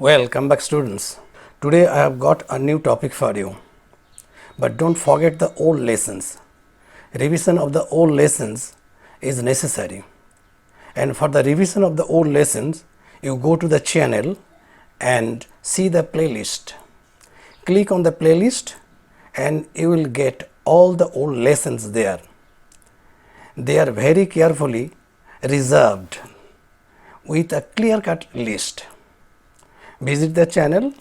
Welcome back, students. Today I have got a new topic for you. But don't forget the old lessons. Revision of the old lessons is necessary. And for the revision of the old lessons, you go to the channel and see the playlist. Click on the playlist and you will get all the old lessons there. They are very carefully reserved with a clear-cut list. Visit the channel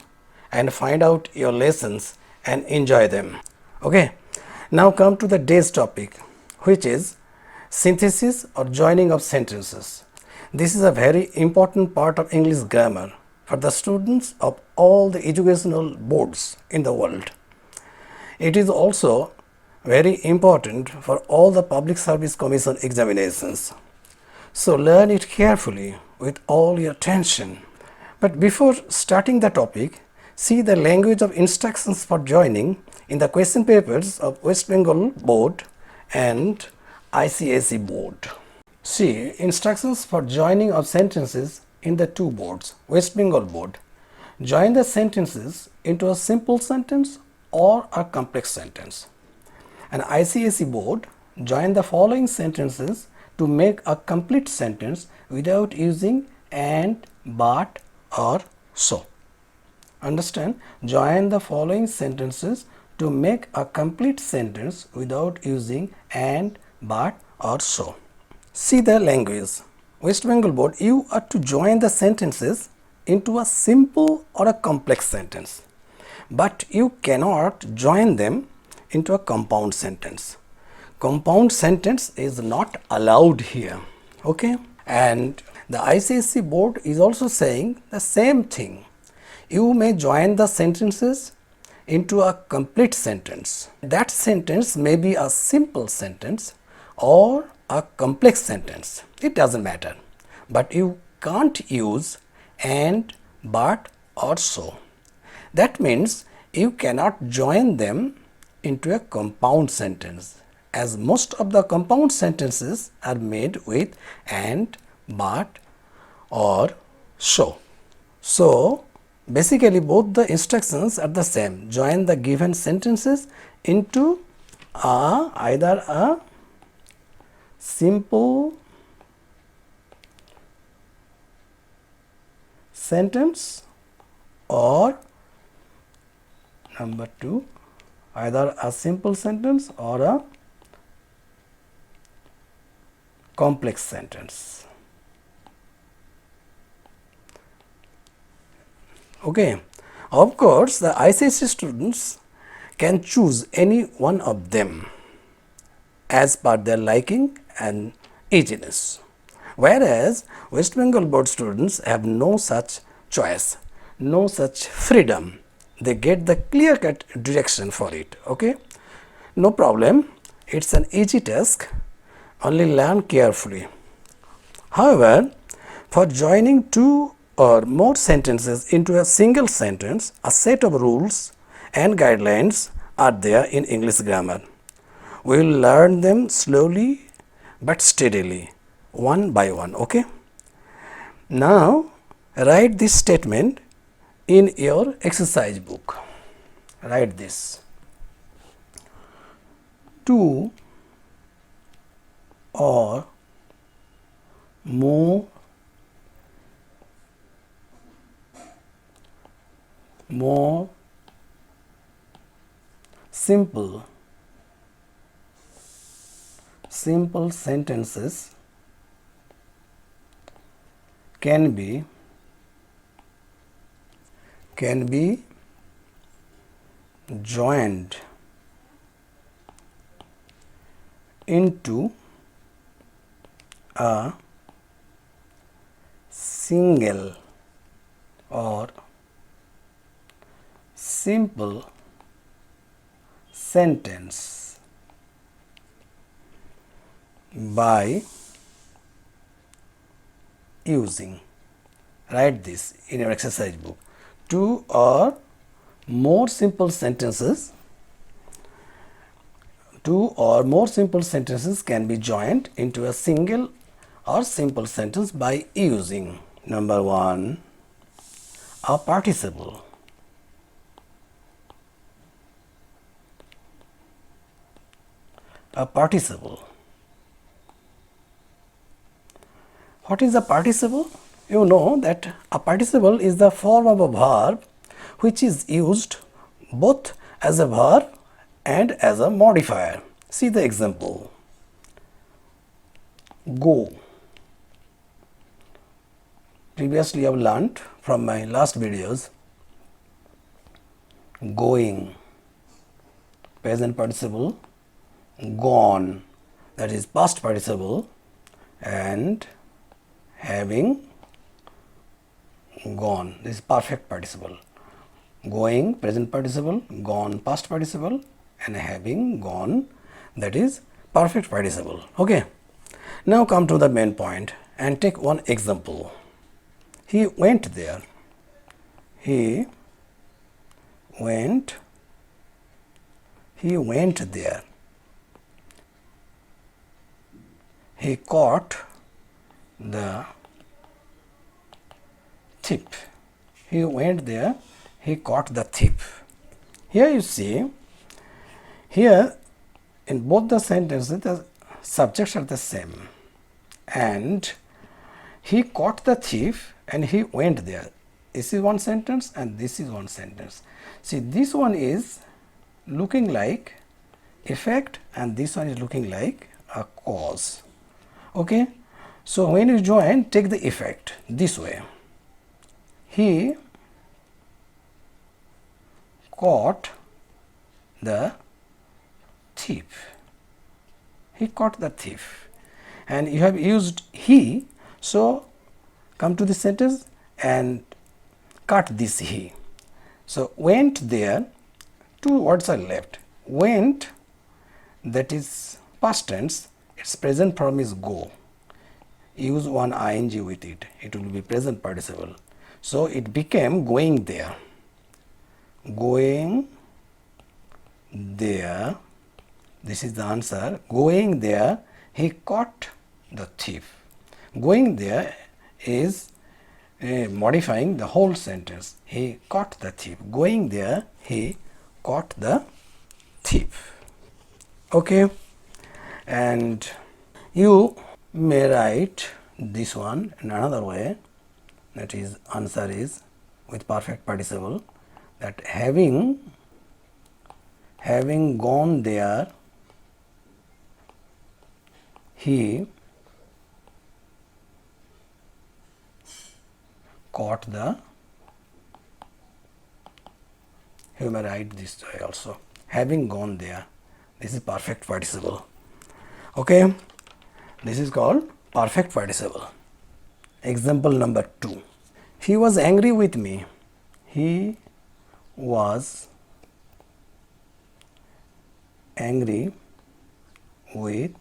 and find out your lessons and enjoy them. Okay, now come to the day's topic, which is synthesis or joining of sentences. This is a very important part of English grammar for the students of all the educational boards in the world. It is also very important for all the Public Service Commission examinations. So learn it carefully with all your attention. But before starting the topic, see the language of instructions for joining in the question papers of West Bengal Board and ICSE Board. See instructions for joining of sentences in the two boards. West Bengal Board: join the sentences into a simple sentence or a complex sentence. And ICSE Board: join the following sentences to make a complete sentence without using and, but, or so. Understand? Join the following sentences to make a complete sentence without using and, but, or so. See the language. West Bengal Board, you are to join the sentences into a simple or a complex sentence, but you cannot join them into a compound sentence. Compound sentence is not allowed here. Okay? And the ICSE Board is also saying the same thing. You may join the sentences into a complete sentence. That sentence may be a simple sentence or a complex sentence. It doesn't matter. But you can't use and, but, or so. That means you cannot join them into a compound sentence, as most of the compound sentences are made with and, but, or so. So basically both the instructions are the same. Join the given sentences into either a simple sentence or number 2, either a simple sentence or a complex sentence. Okay. Of course, the ICSE students can choose any one of them as per their liking and easiness, whereas West Bengal Board students have no such choice, no such freedom. They get the clear-cut direction for it. Okay, no problem. It's an easy task. Only learn carefully. However, for joining two or more sentences into a single sentence, a set of rules and guidelines are there in English grammar. We will learn them slowly but steadily, one by one. Okay. Now write this statement in your exercise book. Write this: two or more simple sentences can be joined into a single or simple sentence by using. Write this in your exercise book. Two or more simple sentences can be joined into a single or simple sentence by using. Number 1, A participle. A participle. What is a participle? You know that a participle is the form of a verb which is used both as a verb and as a modifier. See the example. Go. Previously I have learnt from my last videos. Going, present participle. Gone, that is past participle. And having gone, this is perfect participle. Going, present participle. Gone, past participle. And having gone, that is perfect participle. Okay. Now come to the main point and take one example. He went there. He went there. He caught the thief. He went there. He caught the thief. Here you see, here in both the sentences the subjects are the same, and he caught the thief and he went there. This is one sentence and this is one sentence. See, this one is looking like effect and this one is looking like a cause. Okay, so when you join, take the effect this way. He caught the thief. He caught the thief. And you have used he, so come to this sentence and cut this he. So went there, two words are left. Went, that is past tense, its present form is go. Use one ing with it, it will be present participle. So it became going there. Going there, this is the answer. Going there, he caught the thief. Going there is modifying the whole sentence. He caught the thief. Going there, he caught the thief. Okay, and you may write this one in another way, that is answer is with perfect participle, that having gone there, he caught the, you may write this way also, having gone there. This is perfect participle. Okay, this is called perfect participle. Example number 2. He was angry with me. He was angry with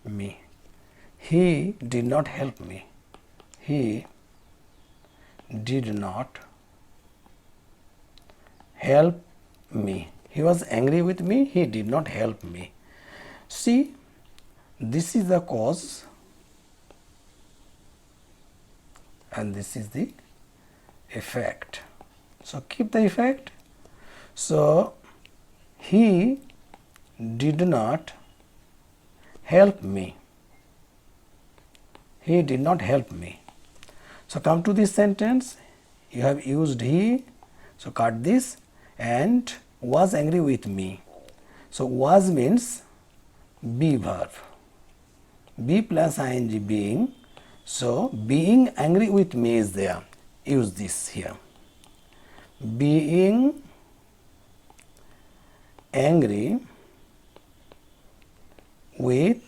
me. He did not help me. He did not help me. He was angry with me. He did not help me. See, this is the cause and this is the effect. So keep the effect. So he did not help me. He did not help me. So come to this sentence. You have used he. So cut this and was angry with me. So was means be verb. Be plus ing being. So being angry with me is there. Use this here. Being angry with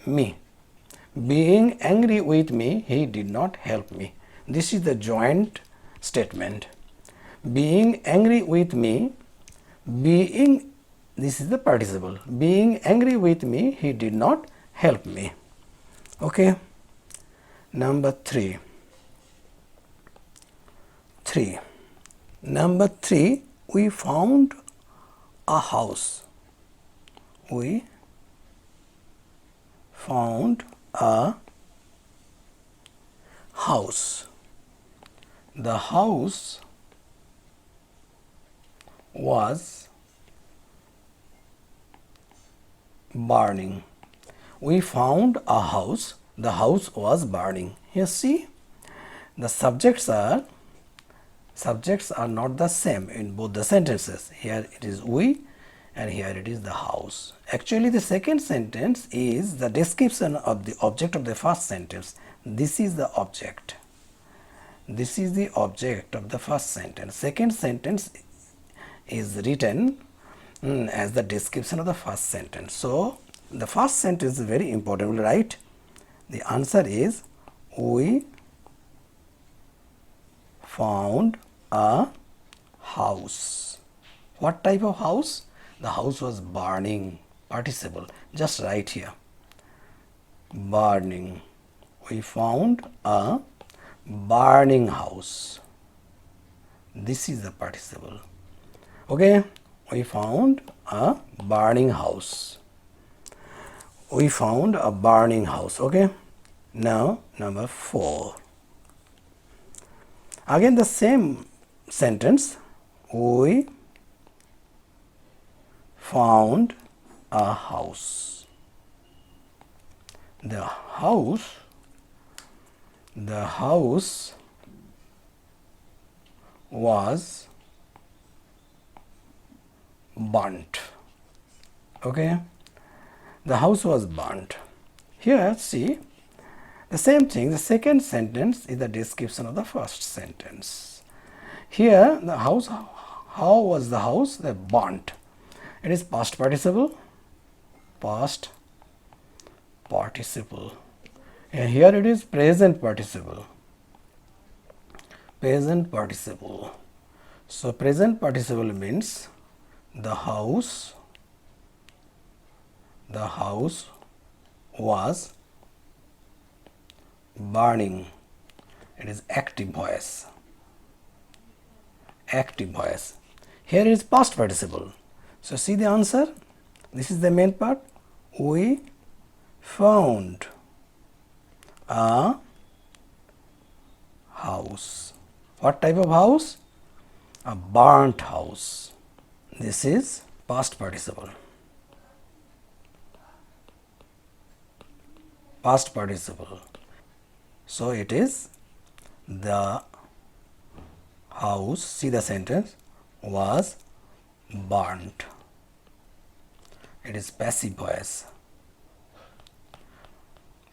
me. Being angry with me, he did not help me. This is the joint statement. Being angry with me, being, this is the participle. Being angry with me, he did not help me. Okay. Number 3. Number 3, we found a house. We found a house. The house was burning. We found a house. The house was burning. You see, the subjects are not the same in both the sentences. Here it is we and here it is the house. Actually, the second sentence is the description of the object of the first sentence. This is the object. This is the object of the first sentence. Second sentence is written as the description of the first sentence. So, the first sentence is very important, right? The answer is we found a house. What type of house? The house was burning. Participle. Just write here. Burning. We found a burning house. This is the participle. Okay, we found a burning house. We found a burning house. Okay, now number 4. Again the same sentence. We found a house. The house was burnt. Okay, the house was burnt. Here see the same thing. The second sentence is the description of the first sentence. Here the house, how was the house? The burnt. It is past participle. Past participle. And here it is present participle. Present participle. So present participle means the house was burning. It is active voice. Active voice. Here is past participle. So see the answer. This is the main part. We found a house. What type of house? A burnt house. This is past participle. Past participle. So it is the house, see the sentence, was burnt. It is passive voice.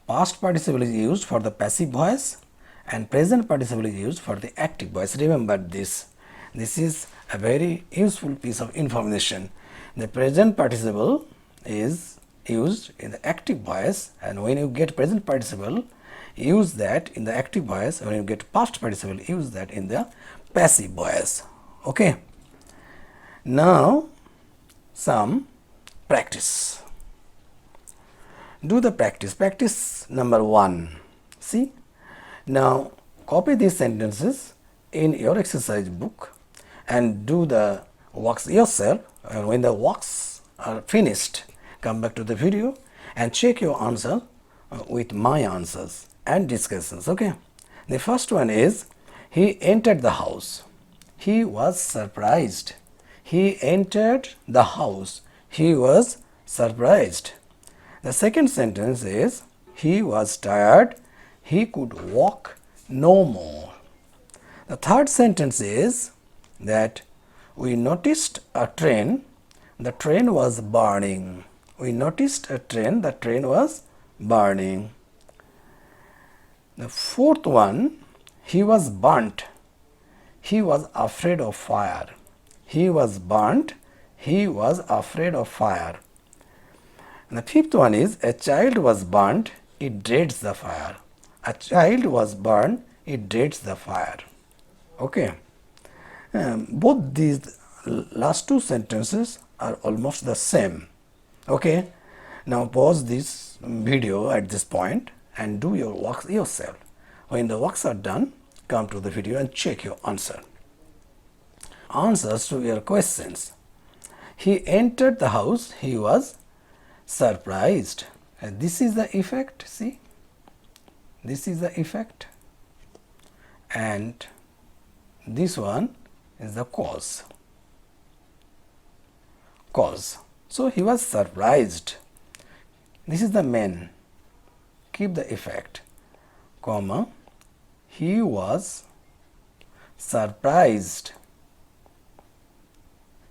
Past participle is used for the passive voice and present participle is used for the active voice. Remember this. This is a very useful piece of information. The present participle is used in the active voice, and when you get present participle, use that in the active voice. When you get past participle, use that in the passive voice. Okay. Now some practice. Do the practice. Practice number 1. See, now copy these sentences in your exercise book and do the works yourself. And when the works are finished, come back to the video and check your answer with my answers and discussions. Okay. The first one is, he entered the house. He was surprised. He entered the house. He was surprised. The second sentence is, he was tired. He could walk no more. The third sentence is that we noticed a train. The train was burning. We noticed a train. The train was burning. The fourth one, he was burnt. He was afraid of fire. He was burnt. He was afraid of fire. And the fifth one is, a child was burnt. It dreads the fire. A child was burned. It dreads the fire. Okay. Both these last two sentences are almost the same. Okay. Now pause this video at this point and do your works yourself. When the works are done, come to the video and check your answer. Answers to your questions. He entered the house. He was surprised. And this is the effect. See, this is the effect. And This one is the cause. Cause. So he was surprised. This is the main. Keep the effect, comma, he was surprised.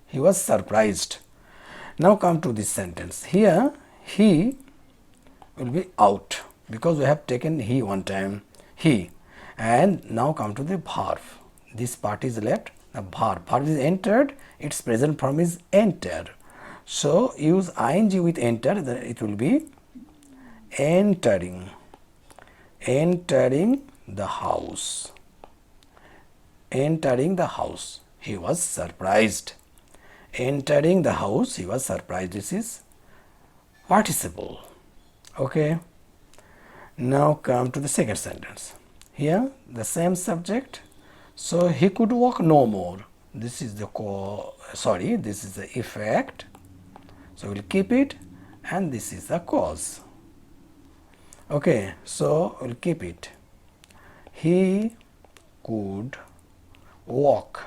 He was surprised. Now come to this sentence. Here he will be out because we have taken he one time, he. And now come to the verb. This part is left, the verb. Verb is entered, its present form is enter. So use ing with enter, then it will be entering. Entering the house. Entering the house. He was surprised. Entering the house, he was surprised. This is participle. Okay. Now come to the second sentence. Here the same subject. So he could walk no more. This is the this is the effect. So we'll keep it, and this is the cause. Okay, so we'll keep it. He could walk.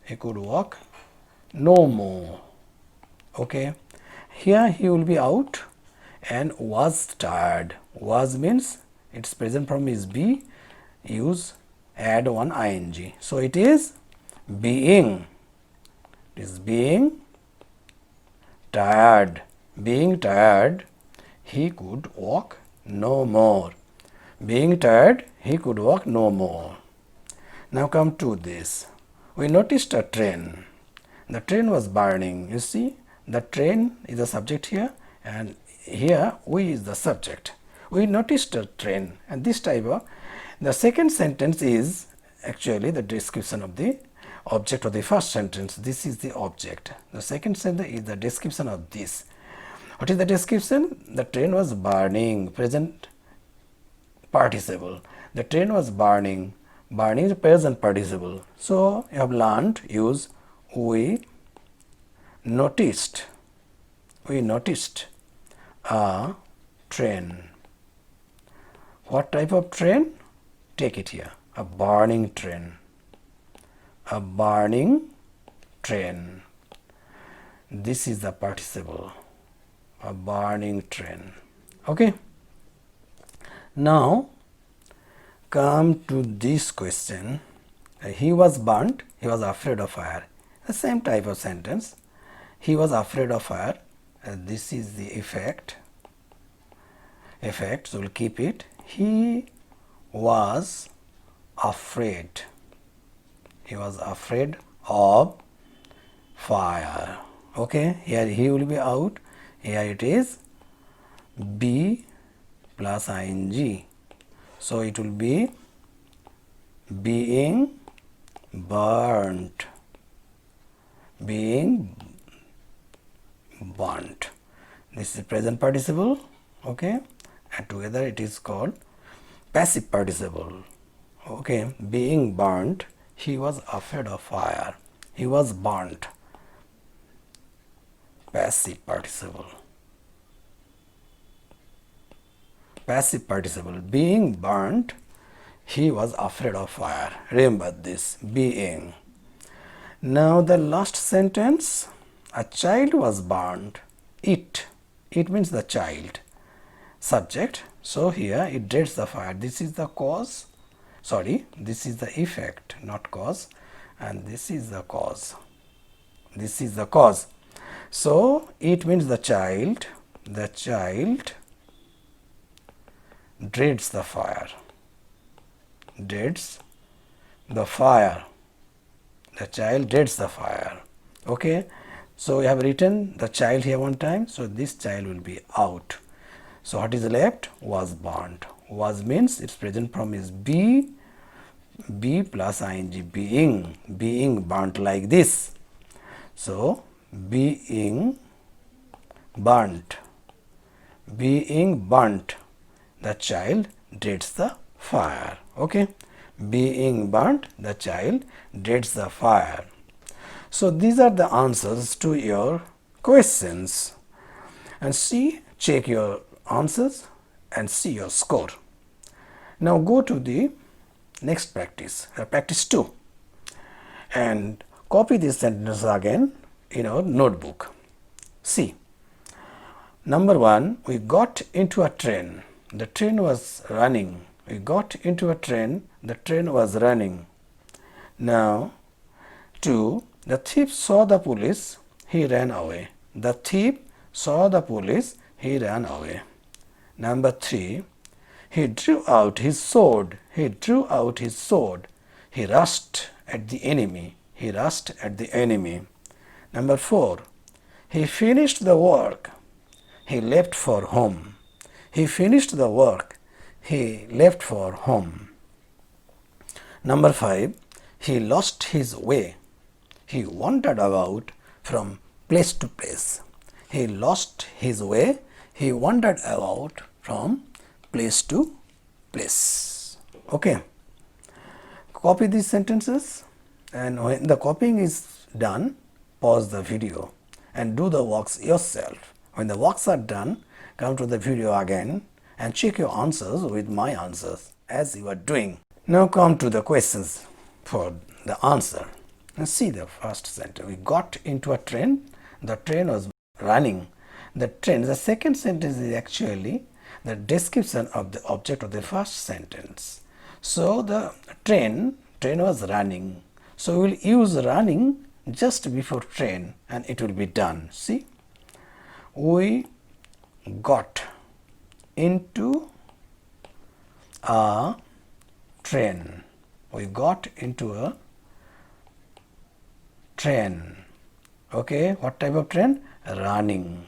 He could walk no more. Okay, here he will be out and was tired. Was means its present form is be. Use add one ing. So it is being. It is being tired. Being tired, he could walk no more. Being tired, he could walk no more. Now come to this. We noticed a train. The train was burning. You see, the train is the subject here, and here we is the subject. We noticed a train, and this type of the second sentence is actually the description of the object of the first sentence. This is the object. The second sentence is the description of this. What is the description? The train was burning. Present participle. The train was burning. Burning is present participle. So you have learned use we noticed. We noticed a train. What type of train? Take it here. A burning train. A burning train. This is the participle. A burning train. Okay. Now come to this question. He was burnt. He was afraid of fire. The same type of sentence. He was afraid of fire. This is the effect. Effect. So we'll keep it. He was afraid. He was afraid of fire. Okay. Here he will be out. Here it is be plus ing. So it will be being burnt. Being burnt. This is present participle. Okay, and together it is called passive participle. Okay, being burnt. He was afraid of fire. He was burnt. Passive participle. Passive participle. Being burnt, he was afraid of fire. Remember this, being. Now the last sentence, a child was burnt. It means the child. Subject. So here it dreads the fire. This is the cause. Sorry, this is the effect, not cause. And this is the cause. This is the cause. So it means the child. The child dreads the fire. Dreads the fire. The child dreads the fire. Okay. So we have written the child here one time. So this child will be out. So what is left? Was burnt. Was means its present form is be. Be plus ing. Being burnt like this. So being burnt. Being burnt. The child dreads the fire. Okay. Being burnt, the child dreads the fire. So these are the answers to your questions. And see, check your answers and see your score. Now go to the next practice, practice 2. and copy these sentences again in our notebook. See, number 1, we got into a train. The train was running. We got into a train. The train was running. Now, 2, the thief saw the police. He ran away. The thief saw the police. He ran away. Number 3, he drew out his sword. He drew out his sword. He rushed at the enemy. He rushed at the enemy. Number 4, he finished the work. He left for home. He finished the work. He left for home. Number 5, he lost his way. He wandered about from place to place. He lost his way. He wandered about from place to place. Okay. Copy these sentences, and when the copying is done, pause the video and do the works yourself. When the works are done, come to the video again and check your answers with my answers as you are doing. Now come to the questions for the answer. Now see the first sentence. We got into a train. The train was running. The second sentence is actually the description of the object of the first sentence. So the train was running. So we will use running just before train and it will be done. See, we got into a train. We got into a train. Okay, what type of train? Running.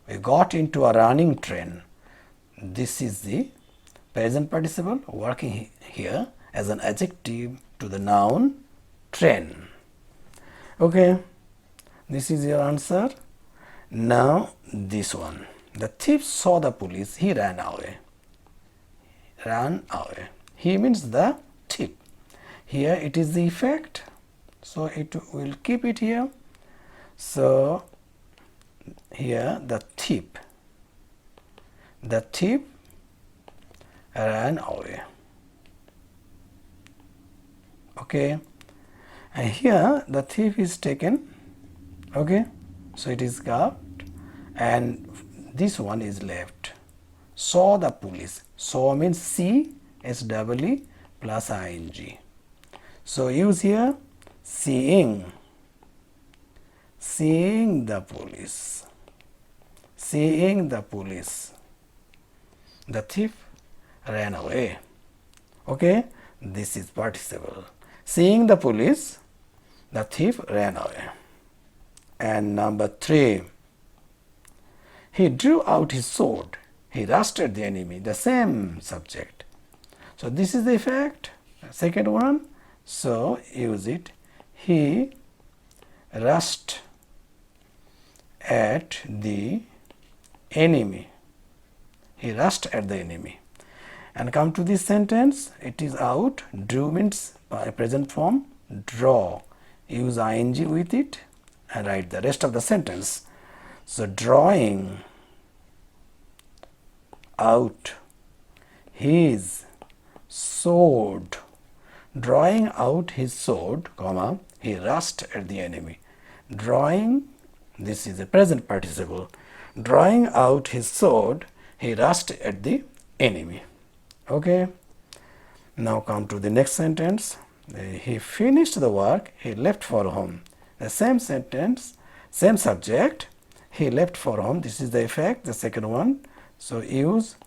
We got into a running train. This is the present participle working here as an adjective to the noun train. Okay, this is your answer. Now this one. The thief saw the police. He ran away. Ran away. He means the thief. Here it is the effect. So it will keep it here. So here the thief ran away. Okay, and here the thief is taken. Okay, so it is carved and this one is left. Saw the police. Saw means see, SEE plus ing. So use here seeing. Seeing the police. Seeing the police. The thief ran away. Okay, this is participle. Seeing the police, the thief ran away. And number 3, he drew out his sword. He rushed at the enemy. The same subject. So this is the effect. Second one. So use it. He rushed at the enemy. He rushed at the enemy. And come to this sentence. It is out. Drew means present form. Draw. Use ing with it and write the rest of the sentence. So drawing out his sword. Drawing out his sword, comma, he rushed at the enemy. Drawing, this is a present participle. Drawing out his sword, he rushed at the enemy. Okay. Now come to the next sentence. He finished the work, he left for home. The same sentence, same subject, he left for home. This is the effect, the second one. So use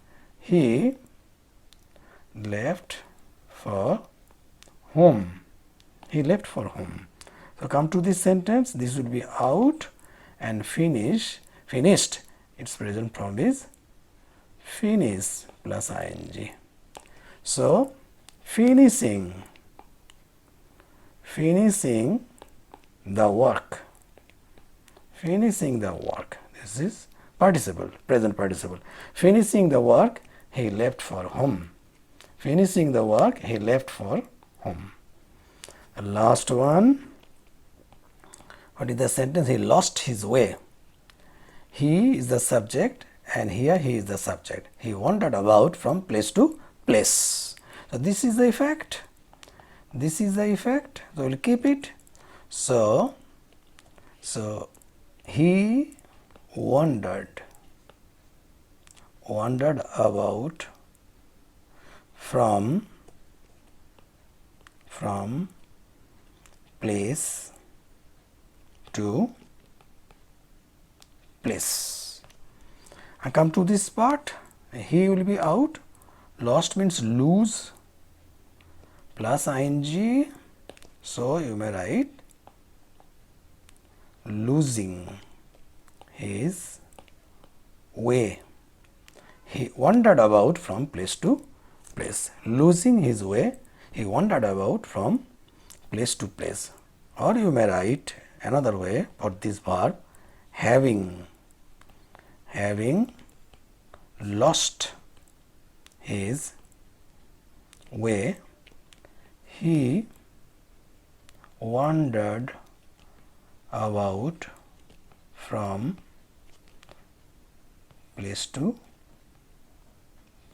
he left for home. He left for home. So come to this sentence. This will be out and finished. Its present form is finish plus ing. So finishing the work. Finishing the work. This is participle, present participle. Finishing the work, he left for home. Finishing the work, he left for home. The last one. What is the sentence? He lost his way. He is the subject and here he is the subject. He wandered about from place to place. So this is the effect. This is the effect, so we'll keep it. So he wandered about from place to place. I come to this part. He will be out. Lost means lose plus ing. So you may write losing his way. He wandered about from place to place. Losing his way, he wandered about from place to place. Or you may write another way for this verb, having lost his way, he wandered about from place to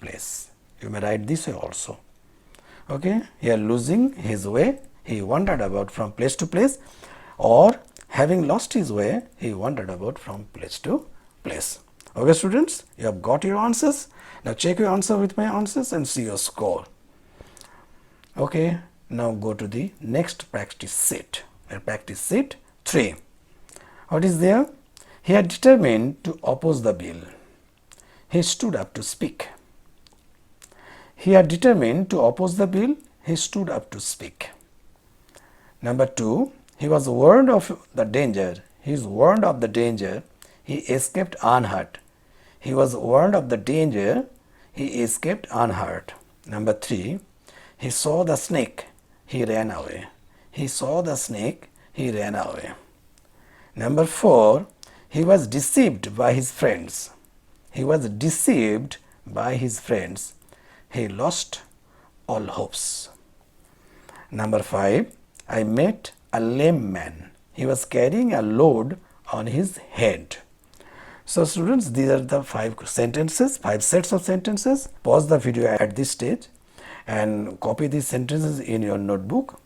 place. You may write this way also. Okay, here losing his way, he wandered about from place to place, or having lost his way, he wandered about from place to place. Okay students, you have got your answers. Now check your answer with my answers and see your score. Okay, now go to the next practice set. Practice set 3. What is there? He had determined to oppose the bill. He stood up to speak. He had determined to oppose the bill. He stood up to speak. Number 2, he was warned of the danger. He is warned of the danger. He escaped unhurt. He was warned of the danger. He escaped unhurt. Number 3, he saw the snake. He ran away. He saw the snake. He ran away. Number 4, he was deceived by his friends. He was deceived by his friends. He lost all hopes. Number 5, I met a lame man. He was carrying a load on his head. So students, these are the 5 sentences, 5 sets of sentences. Pause the video at this stage and copy these sentences in your notebook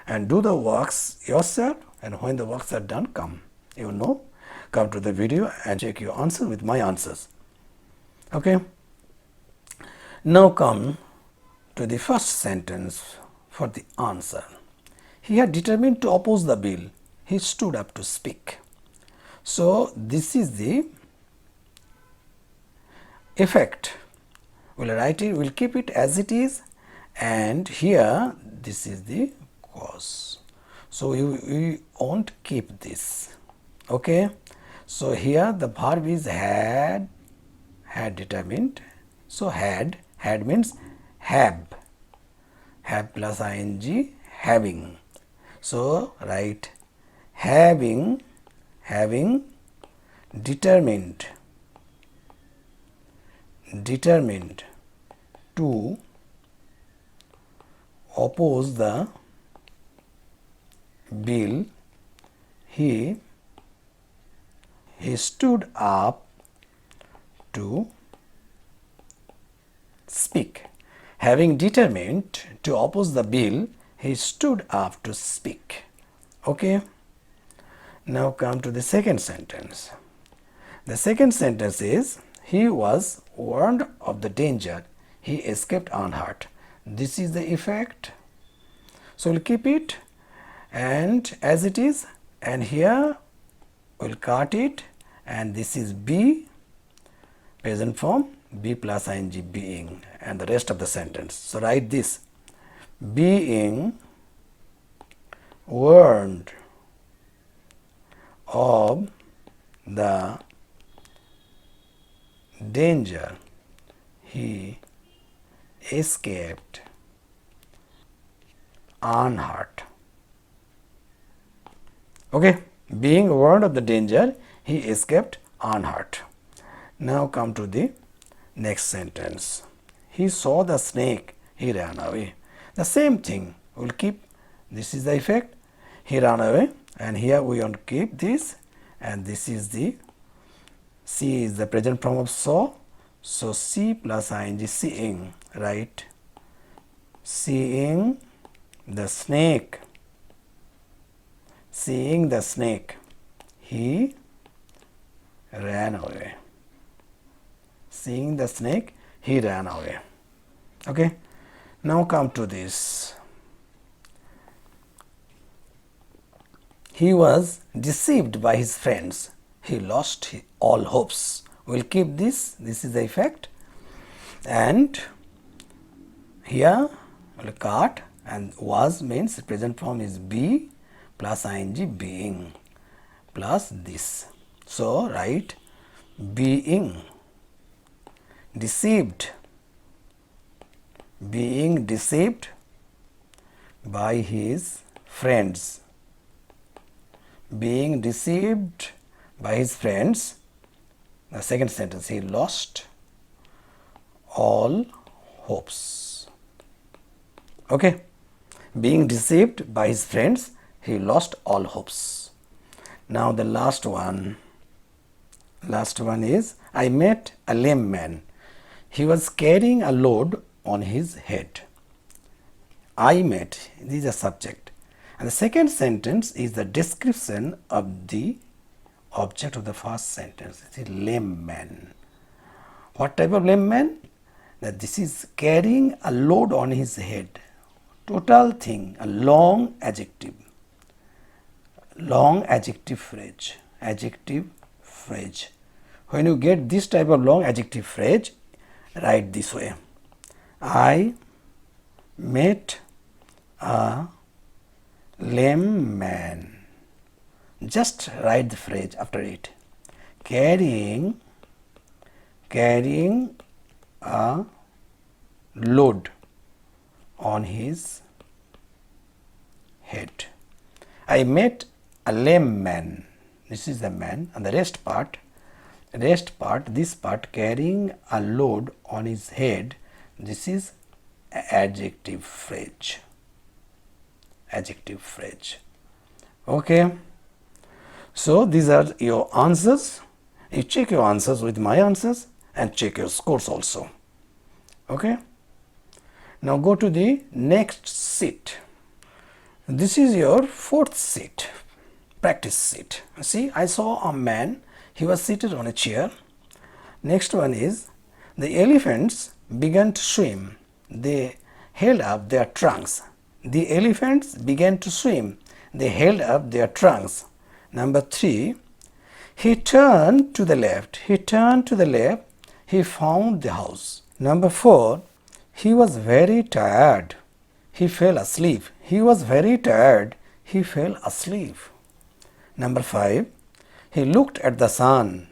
and do the works yourself, and when the works are done, come to the video and check your answer with my answers. Okay. Now come to the first sentence for the answer. He had determined to oppose the bill. He stood up to speak. So this is the effect. We'll write it, we'll keep it as it is, and here this is the cause. So we won't keep this. Okay. So here the verb is had determined. So had means have plus ing, having. So write having determined to oppose the bill, he stood up to speak. Having determined to oppose the bill, he stood up to speak. Okay. Now come to the second sentence. The second sentence is, he was warned of the danger. He escaped unhurt. This is the effect. So we'll keep it and as it is, and here we'll cut it, and this is be, present form, be plus ing, being, and the rest of the sentence. So write this, being warned of the danger, he escaped unhurt. Okay, being warned of the danger, he escaped unhurt. Now come to the next sentence. He saw the snake, he ran away. The same thing, we'll keep, this is the effect, he ran away, and here we want to keep this, and this is the, see is the present form of saw, so see plus ing, seeing, right? Seeing the snake. Seeing the snake, he ran away. Seeing the snake, he ran away. Okay. Now come to this. He was deceived by his friends. He lost all hopes. We'll keep this. This is the effect. And here we'll cut, and was means present form is be plus ing, being, plus this. So write being deceived. Being deceived by his friends. Being deceived by his friends. The second sentence, he lost all hopes. Okay. Being deceived by his friends, he lost all hopes. Now the last one. Last one is, I met a lame man. He was carrying a load on his head. I met, this is a subject. And the second sentence is the description of the object of the first sentence. It is lame man. What type of lame man? That this is carrying a load on his head. Total thing, a long adjective. Long adjective phrase. Adjective phrase. When you get this type of long adjective phrase, write this way. I met a lame man. Just write the phrase after it. Carrying a load on his head. I met a lame man. This is the man, and the rest part, this part, carrying a load on his head, this is adjective phrase. Adjective phrase. Okay. So these are your answers. You check your answers with my answers and check your scores also. Okay. Now go to the next sheet. This is your fourth sheet, practice sheet. See, I saw a man. He was seated on a chair. Next one is, the elephants began to swim. They held up their trunks. The elephants began to swim. They held up their trunks. Number 3, he turned to the left. He turned to the left. He found the house. Number 4, he was very tired. He fell asleep. He was very tired. He fell asleep. Number 5, he looked at the sun.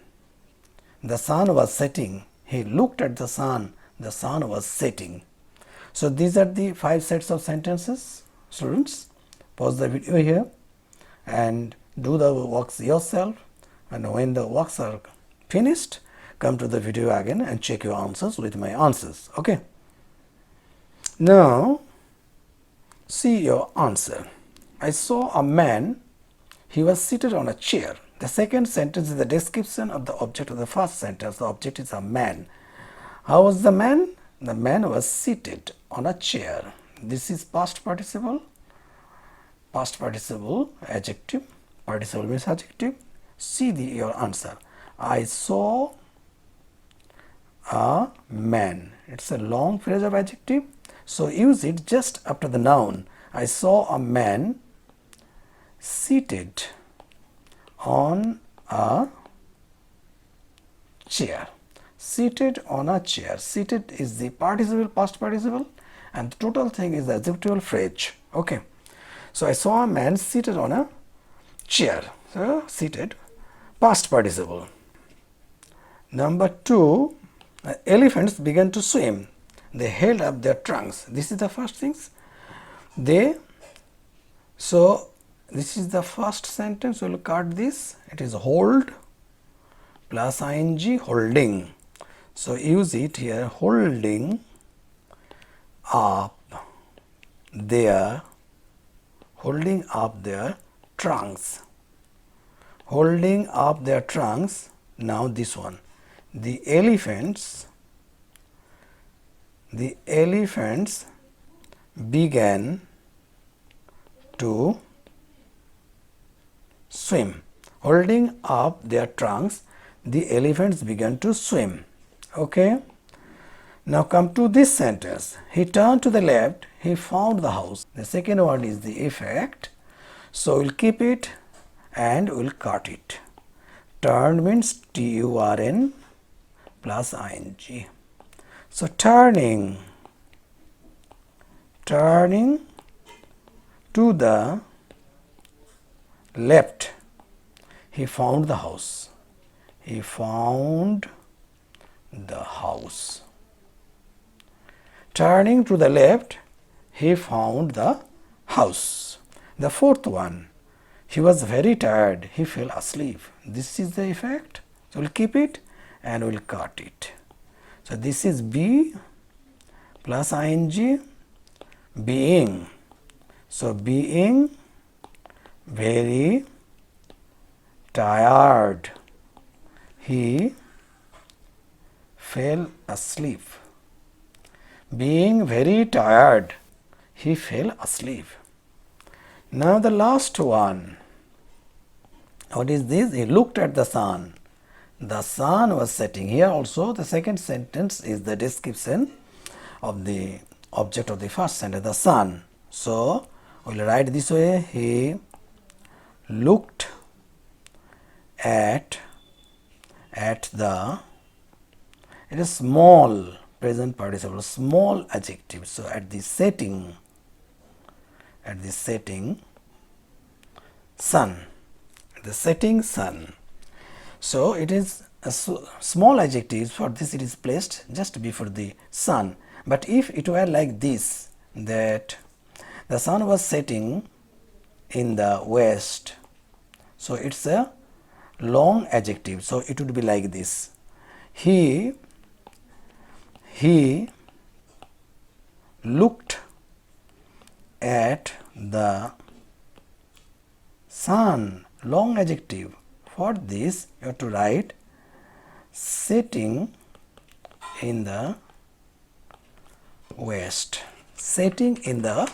The sun was setting. He looked at the sun. The sun was setting. So these are the 5 sets of sentences. Students, pause the video here and do the works yourself. And when the works are finished, come to the video again and check your answers with my answers. Okay. Now, see your answer. I saw a man. He was seated on a chair. The second sentence is the description of the object of the first sentence. The object is a man. How was the man? The man was seated on a chair. This is past participle. Past participle, adjective. Participle means adjective. See your answer. I saw a man. It's a long phrase of adjective. So use it just after the noun. I saw a man seated on a chair. Seated on a chair. Seated is the participle, past participle, and the total thing is the adjectival phrase. Okay. So I saw a man seated on a chair. So seated, past participle. Number 2, elephants began to swim. They held up their trunks. This is the first things. So this is the first sentence. We will cut this. It is hold plus ing, holding. So use it here, holding up their trunks. Holding up their trunks. Now this one. The elephants began to swim. Holding up their trunks, the elephants began to swim. Okay. Now come to this sentence. He turned to the left, he found the house. The second one is the effect. So we'll keep it and we'll cut it. Turn means T-U-R-N plus ing. So turning to the left, he found the house. He found the house. Turning to the left, he found the house. The fourth one, he was very tired, he fell asleep. This is the effect. So we'll keep it and we'll cut it. So this is be plus ing, being. So being very tired, he fell asleep. Being very tired, he fell asleep. Now the last one. What is this? He looked at the sun. The sun was setting. Here also the second sentence is the description of the object of the first sentence, the sun. So we will write this way. He looked at the, it is small present participle, small adjective. So at the setting sun, the setting sun. So it is a small adjective. For this it is placed just before the sun. But if it were like this, that the sun was setting in the west, so it's a long adjective. So it would be like this. He looked at the sun, long adjective. For this you have to write setting in the west. Setting in the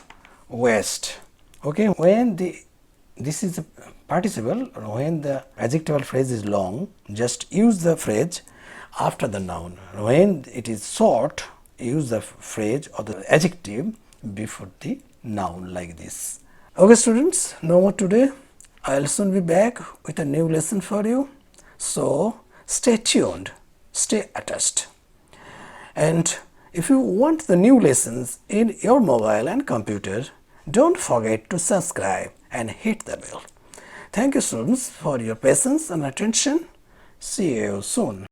west. Okay, when this is a participle, when the adjectival phrase is long, just use the phrase after the noun. When it is short, use the phrase or the adjective before the noun, like this. Okay students, no more today. I'll soon be back with a new lesson for you. So stay tuned, stay attached. And if you want the new lessons in your mobile and computer, don't forget to subscribe and hit the bell. Thank you students for your patience and attention. See you soon.